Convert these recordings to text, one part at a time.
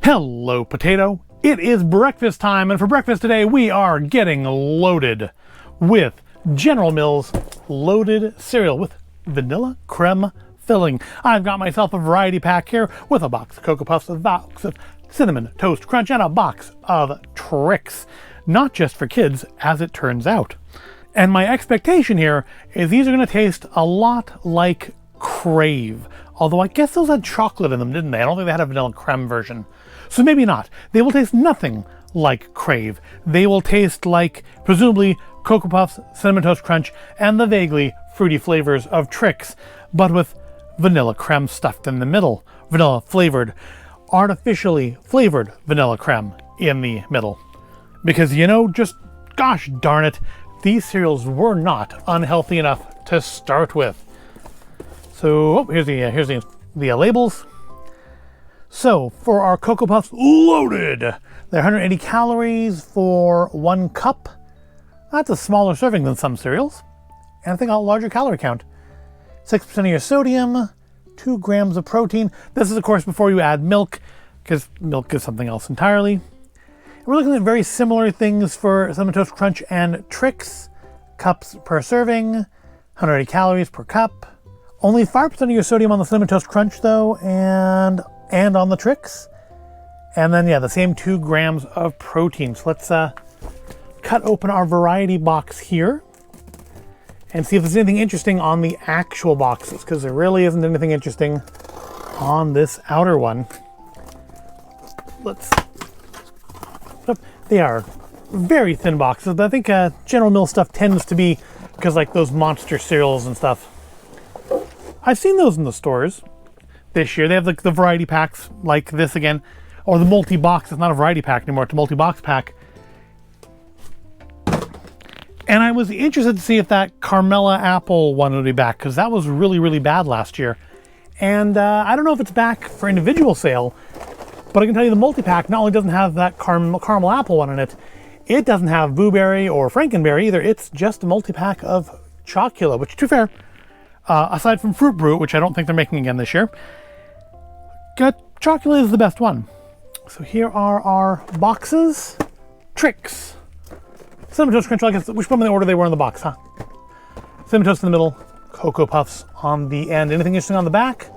Hello, potato. It is breakfast time, and for breakfast today, we are getting loaded with General Mills loaded cereal with vanilla creme filling. I've got myself a variety pack here with a box of Cocoa Puffs, a box of Cinnamon Toast Crunch, and a box of Trix. Not just for kids, as it turns out. And my expectation here is these are going to taste a lot like Krave. Although I guess those had chocolate in them, didn't they? I don't think they had a vanilla creme version. So maybe not. They will taste nothing like Krave. They will taste like, presumably, Cocoa Puffs, Cinnamon Toast Crunch, and the vaguely fruity flavors of Trix, but with vanilla creme stuffed in the middle. Vanilla flavored, artificially flavored vanilla creme in the middle. Because, you know, just gosh darn it, these cereals were not unhealthy enough to start with. So, here's the labels. So, for our Cocoa Puffs loaded, they're 180 calories for 1 cup. That's a smaller serving than some cereals. And I think a larger calorie count. 6% of your sodium, 2 grams of protein. This is, of course, before you add milk, because milk is something else entirely. And we're looking at very similar things for Cinnamon Toast Crunch and Trix. Cups per serving, 180 calories per cup. Only 5% of your sodium on the Cinnamon Toast Crunch, though, and on the Trix. And then, yeah, the same 2 grams of protein. So let's cut open our variety box here and see if there's anything interesting on the actual boxes, because there really isn't anything interesting on this outer one. They are very thin boxes, but I think General Mills stuff tends to be because like those monster cereals and stuff. I've seen those in the stores this year. They have like the variety packs like this again, or the multi-box. It's not a variety pack anymore, it's a multi-box pack. And I was interested to see if that Carmela apple one would be back, because that was really, really bad last year. And I don't know if it's back for individual sale, but I can tell you the multi-pack not only doesn't have that caramel apple one in it, it doesn't have Blueberry or Frankenberry either. It's just a multi-pack of Chocula, which, to be fair, aside from Fruit Brew, which I don't think they're making again this year, Chocula is the best one. So here are our boxes. Trix. Cinnamon Toast Crunch, I guess, which one in the order they were in the box, huh? Cinnamon Toast in the middle, Cocoa Puffs on the end. Anything interesting on the back?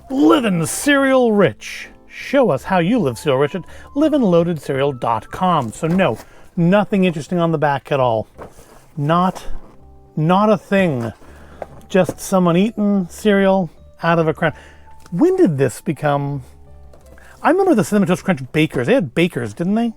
Livin' Cereal Rich. Show us how you live cereal rich at livinloadedcereal.com. So no, nothing interesting on the back at all. Not a thing. Just someone eating cereal out of a crown. When did this become... I remember the Cinnamon Toast Crunch bakers. They had bakers, didn't they?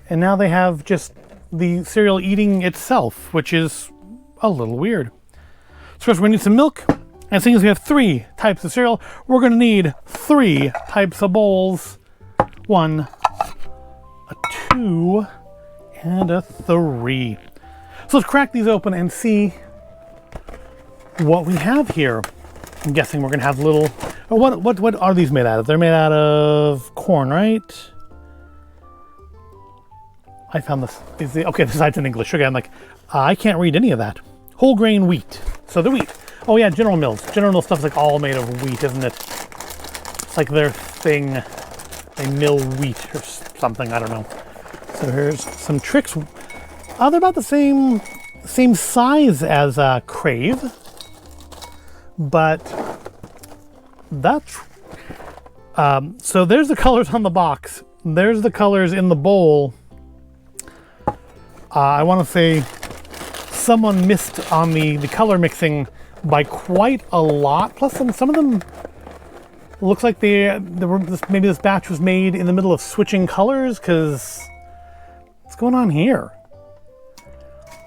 And now they have just the cereal eating itself, which is a little weird. So first we're going to need some milk. And seeing as we have 3 types of cereal, we're going to need 3 types of bowls. 1, a 2, and a 3. So let's crack these open and see what we have here. I'm guessing we're going to have little... What are these made out of? They're made out of corn, right? I found this. Okay, this side's in English. Okay, I'm like, I can't read any of that. Whole grain wheat. So they're wheat. Oh yeah, General Mills. General Mills stuff's like all made of wheat, isn't it? It's like their thing. They mill wheat or something, I don't know. So here's some Trix. They're about the same size as Krave. But that's... so there's the colors on the box. There's the colors in the bowl. I want to say someone missed on the color mixing by quite a lot. Plus, some of them looks like maybe this batch was made in the middle of switching colors, because what's going on here?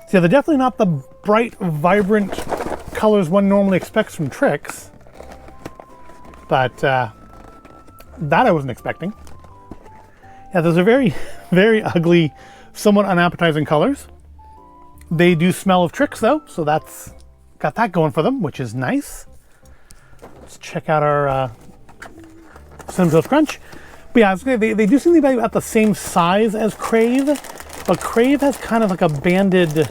So yeah, they're definitely not the bright, vibrant colors one normally expects from Trix. But that I wasn't expecting. Yeah, those are very, very ugly, somewhat unappetizing colors. They do smell of Trix though, so that's got that going for them, which is nice. Let's check out our Cinnamon Toast Crunch. But yeah, they do seem to be about the same size as Krave, but Krave has kind of like a banded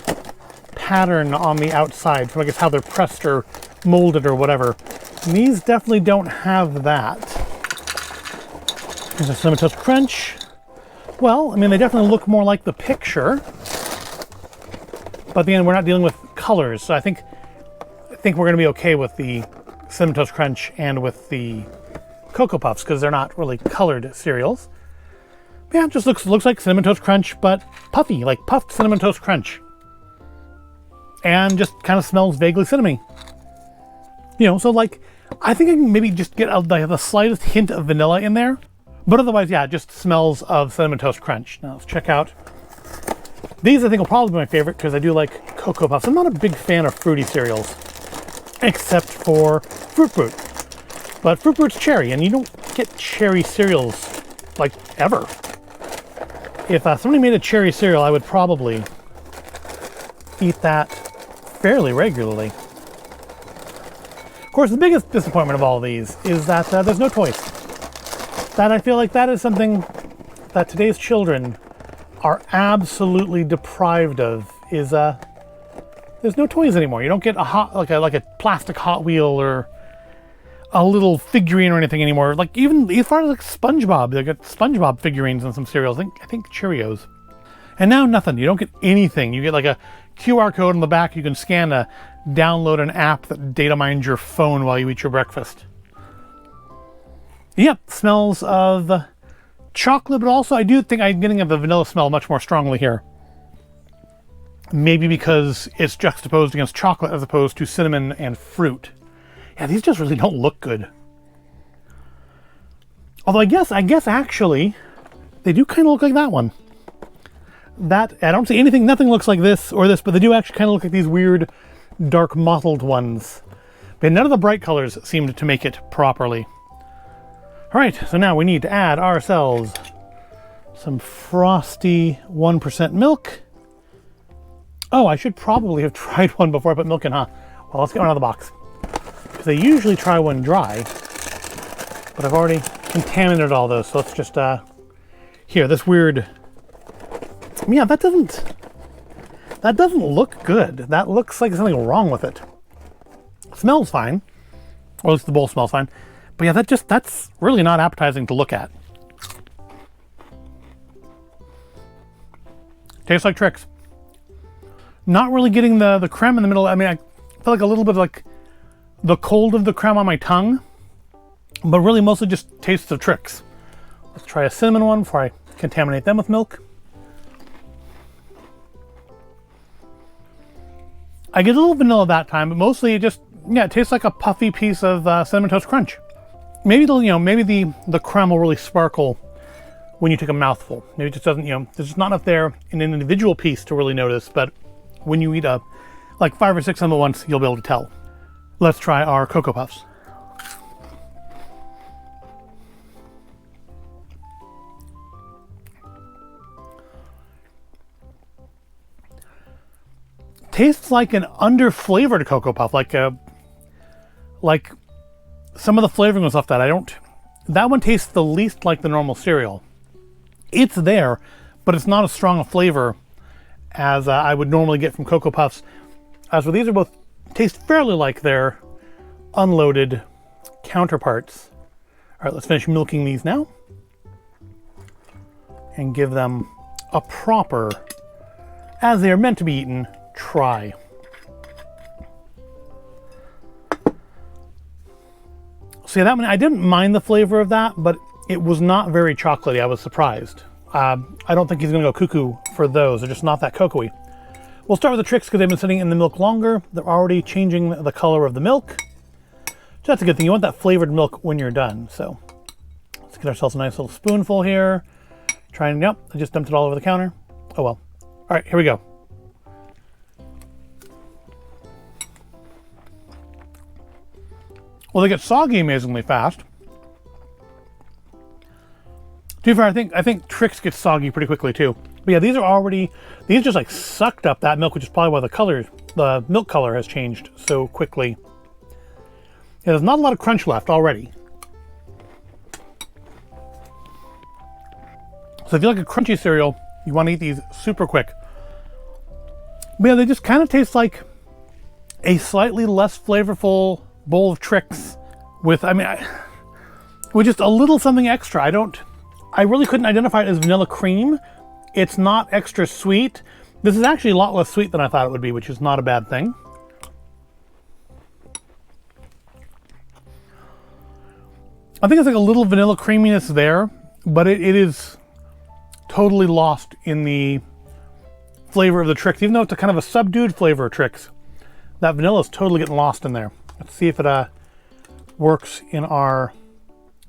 pattern on the outside from I guess how they're pressed or molded or whatever. And these definitely don't have that. Here's a Cinnamon Toast Crunch. Well, I mean, they definitely look more like the picture. But at the end, we're not dealing with colors, so I think we're going to be okay with the Cinnamon Toast Crunch and with the Cocoa Puffs, because they're not really colored cereals. Yeah, it just looks like Cinnamon Toast Crunch, but puffy, like puffed Cinnamon Toast Crunch. And just kind of smells vaguely cinnamony. You know, so like, I think I can maybe just get the slightest hint of vanilla in there. But otherwise, yeah, it just smells of Cinnamon Toast Crunch. Now let's check out. These I think will probably be my favorite because I do like Cocoa Puffs. I'm not a big fan of fruity cereals, except for Fruit Boot. But Fruit Boot's cherry, and you don't get cherry cereals, like, ever. If somebody made a cherry cereal, I would probably eat that fairly regularly. Of course, the biggest disappointment of all of these is that there's no toys. That I feel like that is something that today's children are absolutely deprived of. Is there's no toys anymore. You don't get like a plastic Hot Wheel or a little figurine or anything anymore. Like even as far as like SpongeBob, they got SpongeBob figurines and some cereals. I think Cheerios. And now nothing. You don't get anything. You get like a QR code on the back. You can scan to download an app that data mines your phone while you eat your breakfast. Yep, smells of chocolate, but also I do think I'm getting the vanilla smell much more strongly here. Maybe because it's juxtaposed against chocolate as opposed to cinnamon and fruit. Yeah, these just really don't look good. Although I guess actually, they do kind of look like that one. That, I don't see anything, nothing looks like this or this, but they do actually kind of look like these weird, dark mottled ones. But none of the bright colors seemed to make it properly. All right, so now we need to add ourselves some frosty 1% milk. Oh, I should probably have tried one before I put milk in, huh? Well, let's get one out of the box. Because I usually try one dry, but I've already contaminated all those. So let's just, here, this weird, yeah, that doesn't look good. That looks like there's something wrong with it. It smells fine, or at least the bowl smells fine. But yeah, that's really not appetizing to look at. Tastes like Trix. Not really getting the creme in the middle. I mean, I feel like a little bit of like the cold of the creme on my tongue, but really mostly just tastes of Trix. Let's try a cinnamon one before I contaminate them with milk. I get a little vanilla that time, but mostly it just, yeah, it tastes like a puffy piece of Cinnamon Toast Crunch. Maybe the creme will really sparkle when you take a mouthful. Maybe it just doesn't, there's just not enough there in an individual piece to really notice, but when you eat like 5 or 6 of them at once, you'll be able to tell. Let's try our Cocoa Puffs. Tastes like an under-flavored Cocoa Puff, like some of the flavoring was left out. That one tastes the least like the normal cereal. It's there, but it's not as strong a flavor as I would normally get from Cocoa Puffs. As for these are both taste fairly like their unloaded counterparts. All right, let's finish milking these now and give them a proper, as they are meant to be eaten, try. So yeah, that one, I didn't mind the flavor of that, but it was not very chocolatey. I was surprised. I don't think he's gonna go cuckoo for those. They're just not that cocoa-y. We'll start with the Trix because they've been sitting in the milk longer. They're already changing the color of the milk. So that's a good thing. You want that flavored milk when you're done. So let's get ourselves a nice little spoonful here. Yep, I just dumped it all over the counter. Oh well. All right, here we go. Well, they get soggy amazingly fast. To be fair, I think Trix gets soggy pretty quickly too. But yeah, these just like sucked up that milk, which is probably why the milk color has changed so quickly. Yeah, there's not a lot of crunch left already. So if you like a crunchy cereal, you want to eat these super quick. But yeah, they just kind of taste like a slightly less flavorful bowl of Trix with just a little something extra. I really couldn't identify it as vanilla cream. It's not extra sweet. This is actually a lot less sweet than I thought it would be, which is not a bad thing. I think it's like a little vanilla creaminess there, but it is totally lost in the flavor of the Trix. Even though it's a kind of a subdued flavor of Trix, that vanilla is totally getting lost in there. Let's see if it works in our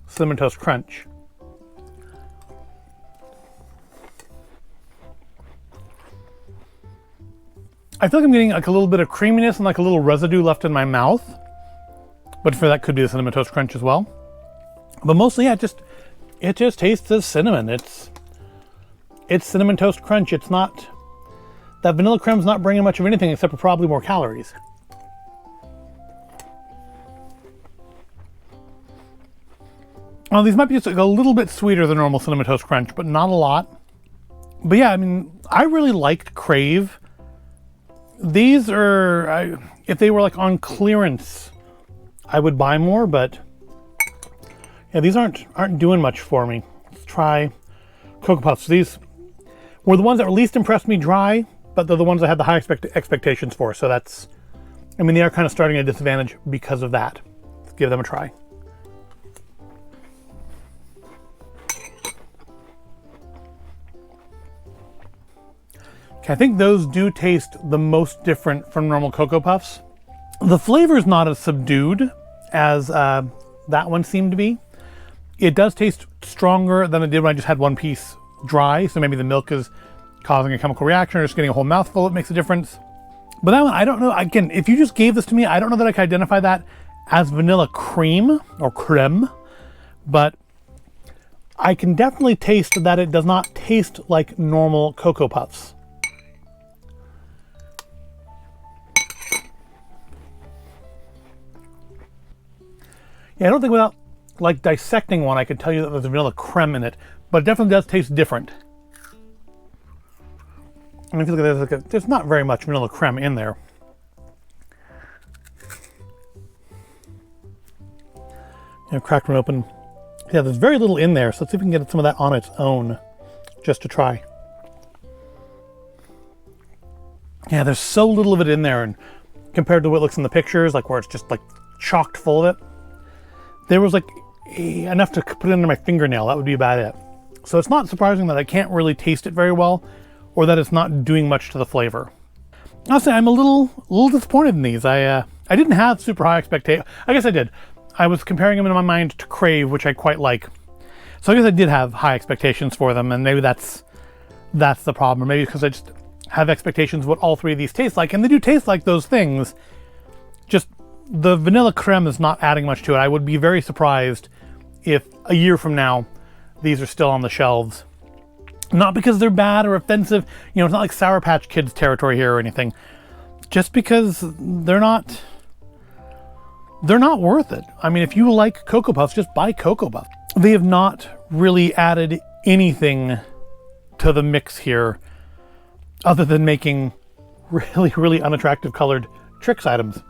Cinnamon Toast Crunch. I feel like I'm getting like a little bit of creaminess and like a little residue left in my mouth, but for that could be the Cinnamon Toast Crunch as well. But mostly, yeah, it just tastes as cinnamon. It's Cinnamon Toast Crunch. It's not, that vanilla creme's not bringing much of anything except for probably more calories. Well, these might be just like a little bit sweeter than normal Cinnamon Toast Crunch, but not a lot. But yeah, I mean, I really liked Krave. These are, if they were like on clearance, I would buy more, but yeah, these aren't doing much for me. Let's try Cocoa Puffs. These were the ones that least impressed me dry, but they're the ones I had the high expectations for. So that's, I mean, they are kind of starting at a disadvantage because of that. Let's give them a try. Okay, I think those do taste the most different from normal Cocoa Puffs. The flavor is not as subdued as that one seemed to be. It does taste stronger than it did when I just had one piece dry, so maybe the milk is causing a chemical reaction or just getting a whole mouthful, it makes a difference. But that one, I don't know, again, if you just gave this to me, I don't know that I could identify that as vanilla cream or creme, but I can definitely taste that it does not taste like normal Cocoa Puffs. Yeah, I don't think without like dissecting one, I could tell you that there's vanilla creme in it, but it definitely does taste different. I mean, if you look at this, there's not very much vanilla creme in there. You know, cracked one open. Yeah, there's very little in there, so let's see if we can get some of that on its own, just to try. Yeah, there's so little of it in there, and compared to what it looks in the pictures, like where it's just like chocked full of it. There was like enough to put it under my fingernail. That would be about it. So it's not surprising that I can't really taste it very well, or that it's not doing much to the flavor. I'll say I'm a little disappointed in these. I didn't have super high expectations. I guess I did. I was comparing them in my mind to Krave, which I quite like. So I guess I did have high expectations for them, and maybe that's the problem. Or maybe because I just have expectations of what all three of these taste like, and they do taste like those things. Just the vanilla creme is not adding much to it. I would be very surprised if a year from now these are still on the shelves. Not because they're bad or offensive. You know, it's not like Sour Patch Kids territory here or anything. Just because they're not worth it. I mean, if you like Cocoa Puffs, just buy Cocoa Puffs. They have not really added anything to the mix here other than making really, really unattractive colored Trix items.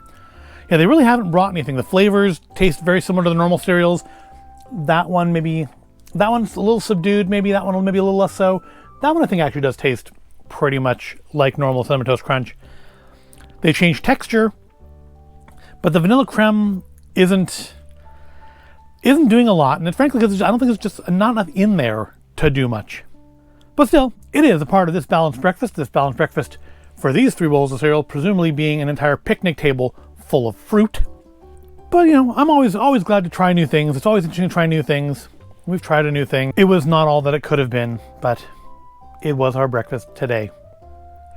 Yeah, they really haven't brought anything. The flavors taste very similar to the normal cereals. That one's a little subdued, maybe that one maybe a little less so. That one I think actually does taste pretty much like normal Cinnamon Toast Crunch. They changed texture, but the vanilla creme isn't doing a lot, and it's frankly because I don't think there's just not enough in there to do much. But still, it is a part of this balanced breakfast for these 3 bowls of cereal, presumably being an entire picnic table full of fruit. But you know, I'm always glad to try new things. It's always interesting to try new things. We've tried a new thing. It was not all that it could have been, but it was our breakfast today.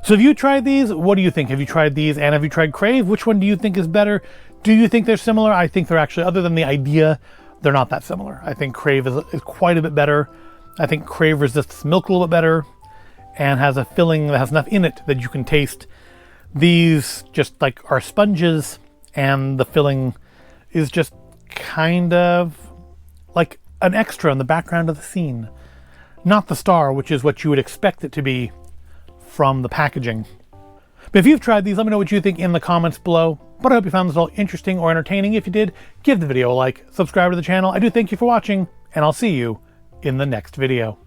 So have you tried these? What do you think? Have you tried these and have you tried Krave? Which one do you think is better? Do you think they're similar? I think they're actually, other than the idea, they're not that similar. I think Krave is quite a bit better. I think Krave resists milk a little bit better and has a filling that has enough in it that you can taste. These just like are sponges, and the filling is just kind of like an extra in the background of the scene. Not the star, which is what you would expect it to be from the packaging. But if you've tried these, let me know what you think in the comments below. But I hope you found this all interesting or entertaining. If you did, give the video a like, subscribe to the channel. I do thank you for watching, and I'll see you in the next video.